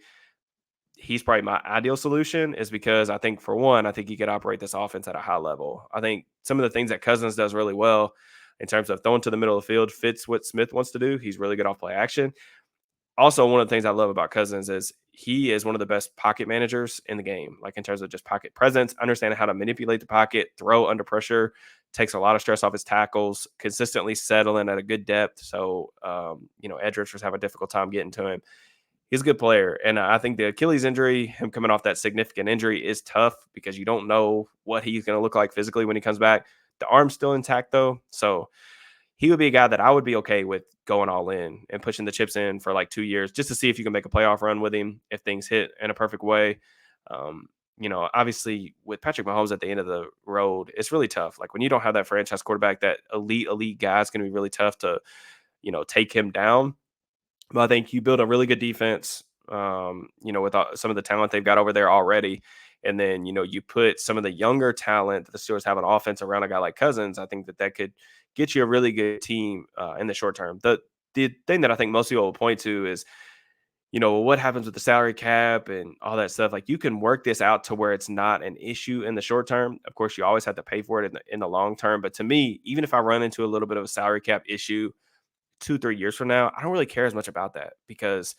he's probably my ideal solution is because I think for one, I think he could operate this offense at a high level. I think some of the things that Cousins does really well in terms of throwing to the middle of the field fits what Smith wants to do. He's really good off play action. Also, one of the things I love about Cousins is he is one of the best pocket managers in the game, like in terms of just pocket presence, understanding how to manipulate the pocket, throw under pressure, takes a lot of stress off his tackles, consistently settling at a good depth. So, edge rushers have a difficult time getting to him. He's a good player. And I think the Achilles injury, him coming off that significant injury, is tough because you don't know what he's going to look like physically when he comes back. The arm's still intact, though. So, he would be a guy that I would be okay with going all in and pushing the chips in for like 2 years just to see if you can make a playoff run with him if things hit in a perfect way. Um, Obviously with Patrick Mahomes at the end of the road, it's really tough. Like when you don't have that franchise quarterback, that elite guy is going to be really tough to, take him down. But I think you build a really good defense, with some of the talent they've got over there already. And then, you put some of the younger talent that the Steelers have on offense around a guy like Cousins. I think that could get you a really good team in the short term. The thing that I think most people will point to is, what happens with the salary cap and all that stuff. Like you can work this out to where it's not an issue in the short term. Of course, you always have to pay for it in the long term. But to me, even if I run into a little bit of a salary cap issue 2, 3 years from now, I don't really care as much about that because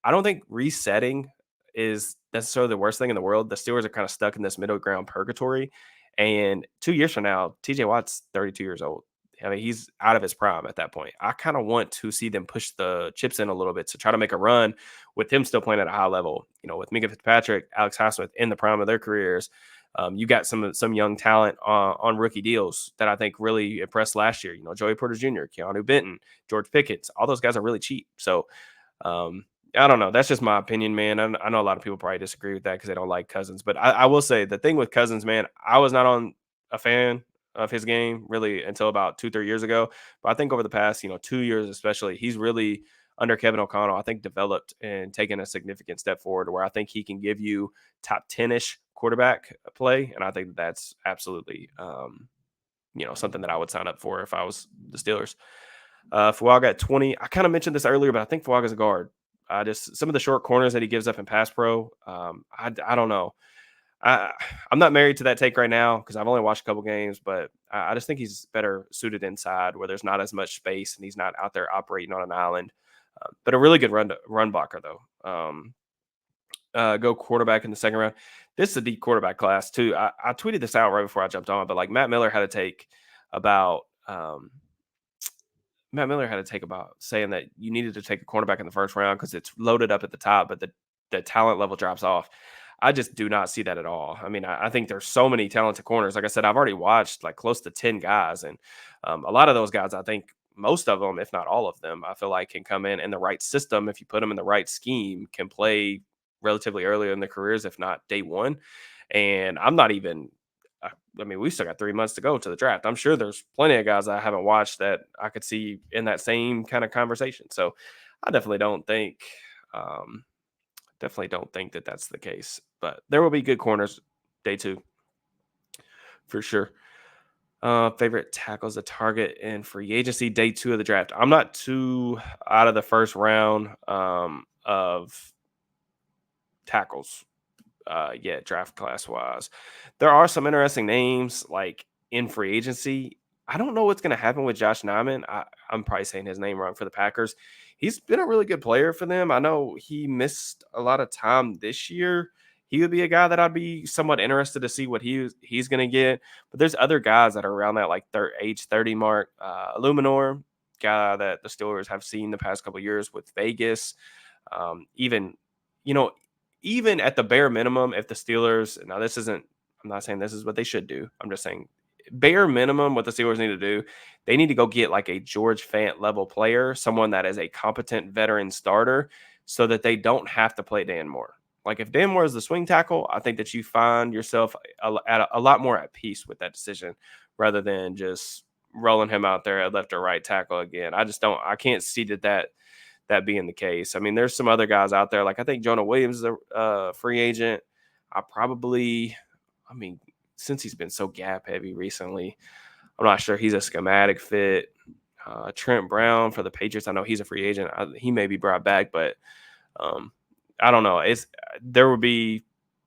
I don't think resetting is necessarily the worst thing in the world. The Steelers are kind of stuck in this middle ground purgatory. And 2 years from now, TJ Watt's 32 years old. I mean, he's out of his prime at that point. I kind of want to see them push the chips in a little bit to try to make a run with him still playing at a high level. With Minka Fitzpatrick, Alex Highsmith in the prime of their careers. You got some young talent on rookie deals that I think really impressed last year. Joey Porter Jr., Keanu Benton, George Pickens, all those guys are really cheap. So um, I don't know. That's just my opinion, man. I know a lot of people probably disagree with that because they don't like Cousins. But I will say the thing with Cousins, man, I was not on a fan of his game really until about 2, 3 years ago. But I think over the past, 2 years especially, he's really under Kevin O'Connell, I think developed and taken a significant step forward where I think he can give you top 10-ish quarterback play. And I think that's absolutely, something that I would sign up for if I was the Steelers. Fuaga at 20. I kind of mentioned this earlier, but I think Fuaga's a guard. Just some of the short corners that he gives up in pass pro. I don't know. I, I'm not married to that take right now because I've only watched a couple games, but I just think he's better suited inside where there's not as much space and he's not out there operating on an island. But a really good run blocker though. Go quarterback in the second round. This is a deep quarterback class too. I tweeted this out right before I jumped on, but like about Matt Miller had to take about saying that you needed to take a cornerback in the first round because it's loaded up at the top, but the talent level drops off. I just do not see that at all. I mean, I think there's so many talented corners. Like I said, I've already watched like close to 10 guys, and a lot of those guys, I think most of them, if not all of them, I feel like can come in the right system. If you put them in the right scheme, can play relatively early in their careers, if not day one. And I'm not even I mean, we still got 3 months to go to the draft. I'm sure there's plenty of guys I haven't watched that I could see in that same kind of conversation. So I definitely don't think that that's the case. But there will be good corners day two for sure. Favorite tackles to target in free agency day two of the draft. I'm not too out of the first round of tackles draft class wise. There are some interesting names like in free agency. I don't know what's going to happen with Josh Nyman. I'm probably saying his name wrong for the Packers. He's been a really good player for them. I know he missed a lot of time this year. He would be a guy that I'd be somewhat interested to see what he's going to get. But there's other guys that are around that like age 30 mark. Illuminor, guy that the Steelers have seen the past couple of years with Vegas. Even you know even at the bare minimum, if the Steelers, now this isn't, I'm not saying this is what they should do. I'm just saying bare minimum, what the Steelers need to do, they need to go get like a George Fant level player, someone that is a competent veteran starter so that they don't have to play Dan Moore. Like if Dan Moore is the swing tackle, I think that you find yourself a lot more at peace with that decision rather than just rolling him out there at left or right tackle again. I can't see that being the case. I mean, there's some other guys out there. Like I think Jonah Williams is a free agent. I mean, since he's been so gap heavy recently, I'm not sure he's a schematic fit. Trent Brown for the Patriots. I know he's a free agent. He may be brought back, but um, I don't know. There would be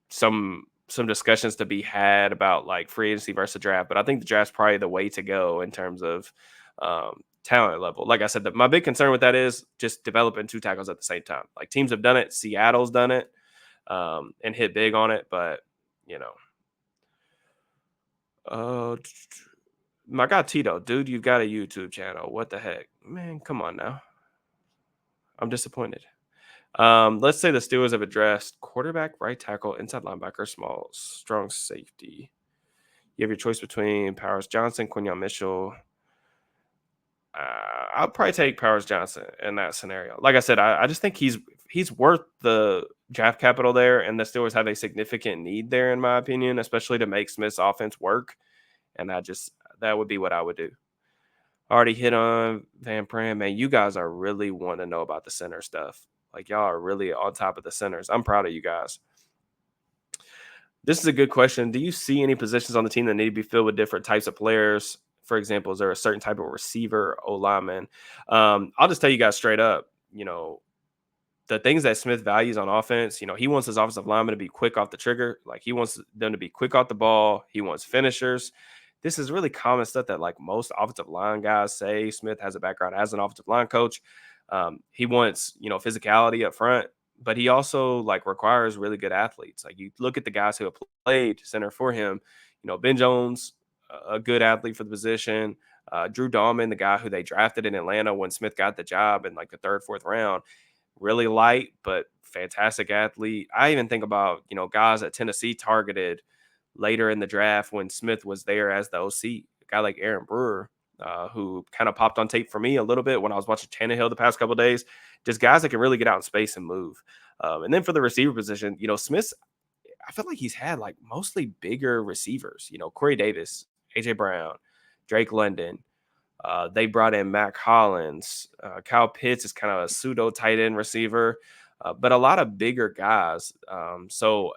some discussions to be had about like free agency versus draft, but I think the draft's probably the way to go in terms of talent level. Like I said, my big concern with that is just developing two tackles at the same time. Like teams have done it, Seattle's done it, and hit big on it, but you know, uh, my guy Tito, dude, you've got a YouTube channel. What the heck, man? Come on now. I'm disappointed. Let's say the Steelers have addressed quarterback, right tackle, inside linebacker, small, strong safety. You have your choice between Powers Johnson, Quinyon Mitchell. I'll probably take Powers Johnson in that scenario. Like I said, I just think he's worth the draft capital there, and the Steelers have a significant need there, in my opinion, especially to make Smith's offense work. And that would be what I would do. Already hit on Van Pran, man. You guys are really want to know about the center stuff. Like y'all are really on top of the centers. I'm proud of you guys. This is a good question. Do you see any positions on the team that need to be filled with different types of players? For example, is there a certain type of receiver, O lineman? I'll just tell you guys straight up. The things that Smith values on offense, he wants his offensive lineman to be quick off the trigger. Like he wants them to be quick off the ball. He wants finishers. This is really common stuff that like most offensive line guys say. Smith has a background as an offensive line coach. He wants, physicality up front, but he also like requires really good athletes. Like you look at the guys who have played center for him, Ben Jones, a good athlete for the position. Drew Dahlman, the guy who they drafted in Atlanta when Smith got the job in like the third, fourth round, really light, but fantastic athlete. I even think about, guys at Tennessee targeted later in the draft when Smith was there as the OC, a guy like Aaron Brewer, who kind of popped on tape for me a little bit when I was watching Tannehill the past couple of days. Just guys that can really get out in space and move. And then for the receiver position, Smith's, I feel like he's had like mostly bigger receivers, Corey Davis, AJ Brown, Drake London. They brought in Mac Hollins. Kyle Pitts is kind of a pseudo tight end receiver, but a lot of bigger guys. So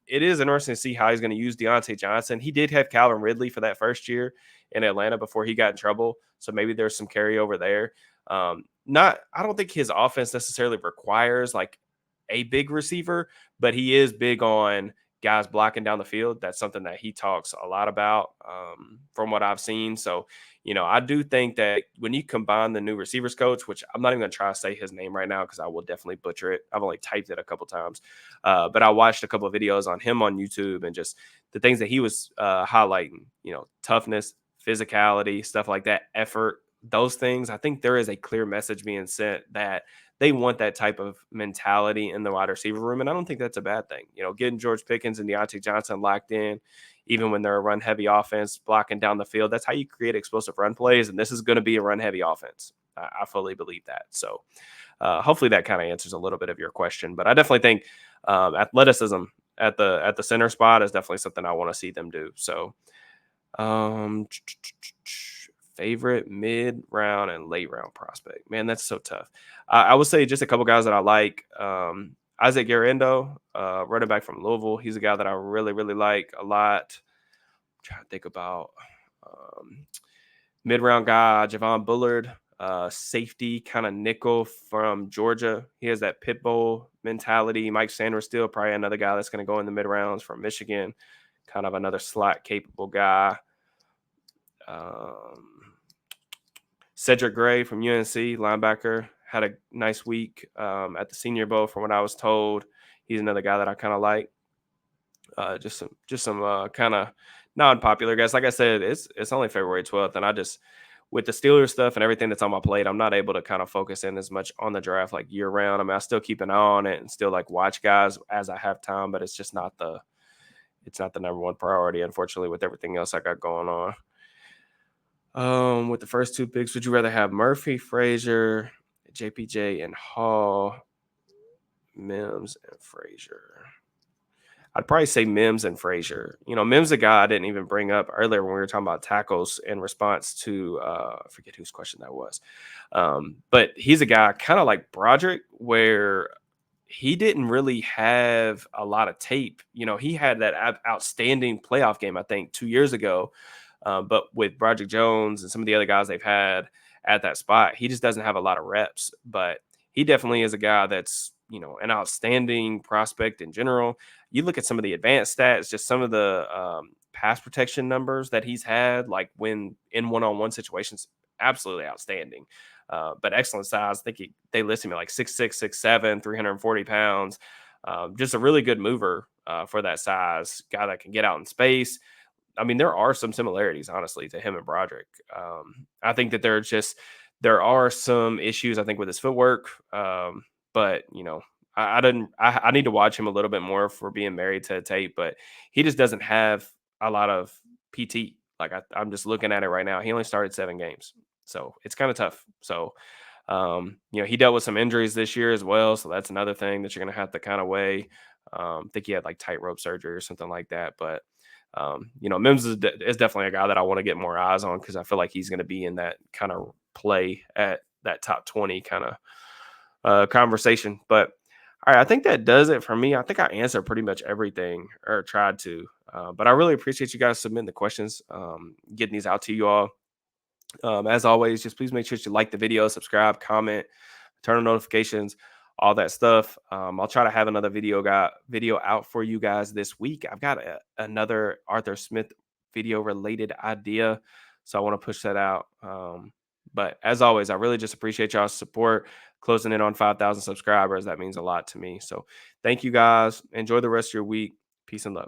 it is interesting to see how he's going to use Deontay Johnson. He did have Calvin Ridley for that first year in Atlanta before he got in trouble. So maybe there's some carryover there. I don't think his offense necessarily requires like a big receiver, but he is big on guys blocking down the field. That's something that he talks a lot about from what I've seen. So, I do think that when you combine the new receivers coach, which I'm not even going to try to say his name right now because I will definitely butcher it. I've only typed it a couple times, but I watched a couple of videos on him on YouTube and just the things that he was highlighting, toughness, physicality, stuff like that, effort, those things. I think there is a clear message being sent that they want that type of mentality in the wide receiver room. And I don't think that's a bad thing. Getting George Pickens and Deontay Johnson locked in, even when they're a run heavy offense, blocking down the field, that's how you create explosive run plays. And this is going to be a run heavy offense. I fully believe that. So hopefully that kind of answers a little bit of your question. But I definitely think athleticism at the center spot is definitely something I want to see them do. So um, favorite mid round and late round prospect. Man, that's so tough. I would say just a couple guys that I like. Isaac Garendo, running back from Louisville. He's a guy that I really, really like a lot. I'm trying to think about mid round guy, Javon Bullard, safety kind of nickel from Georgia. He has that pit bull mentality. Mike Sanders still probably another guy that's going to go in the mid rounds from Michigan. Kind of another slot capable guy. Cedric Gray from UNC, linebacker, had a nice week at the Senior Bowl, from what I was told. He's another guy that I kind of like. Just some kind of non-popular guys. Like I said, it's only February 12th, and I just with the Steelers stuff and everything that's on my plate, I'm not able to kind of focus in as much on the draft like year round. I mean, I still keep an eye on it and still like watch guys as I have time, but it's just not the number one priority, unfortunately, with everything else I got going on. With the first two picks, would you rather have Murphy, Frazier, JPJ, and Hall, Mims, and Frazier? I'd probably say Mims and Frazier. Mims, a guy I didn't even bring up earlier when we were talking about tackles in response to I forget whose question that was. But he's a guy kind of like Broderick, where he didn't really have a lot of tape. He had that outstanding playoff game, I think, 2 years ago. But with Broderick Jones and some of the other guys they've had at that spot. He just doesn't have a lot of reps, but he definitely is a guy that's, an outstanding prospect in general. You look at some of the advanced stats, just some of the pass protection numbers that he's had, like when in one-on-one situations, absolutely outstanding. But excellent size. I think they list him at like 6'6", 6'7", 340 pounds. Just a really good mover for that size. Guy that can get out in space. I mean, there are some similarities, honestly, to him and Broderick. I think that there are some issues, I think, with his footwork. But I didn't. I need to watch him a little bit more for being married to tape, but he just doesn't have a lot of PT. Like I'm just looking at it right now. He only started 7 games, so it's kind of tough. So, he dealt with some injuries this year as well, so that's another thing that you're gonna have to kind of weigh. I think he had like tightrope surgery or something like that, but Mims is definitely a guy that I want to get more eyes on because I feel like he's going to be in that kind of play at that top 20 kind of conversation. But all right, I think that does it for me. I think I answered pretty much everything or tried to. But I really appreciate you guys submitting the questions, getting these out to you all. As always, just please make sure you like the video, subscribe, comment, turn on notifications, all that stuff. I'll try to have another video out for you guys this week. I've got another Arthur Smith video related idea, so I want to push that out. But as always, I really just appreciate y'all's support. Closing in on 5,000 subscribers, that means a lot to me. So thank you guys. Enjoy the rest of your week. Peace and love.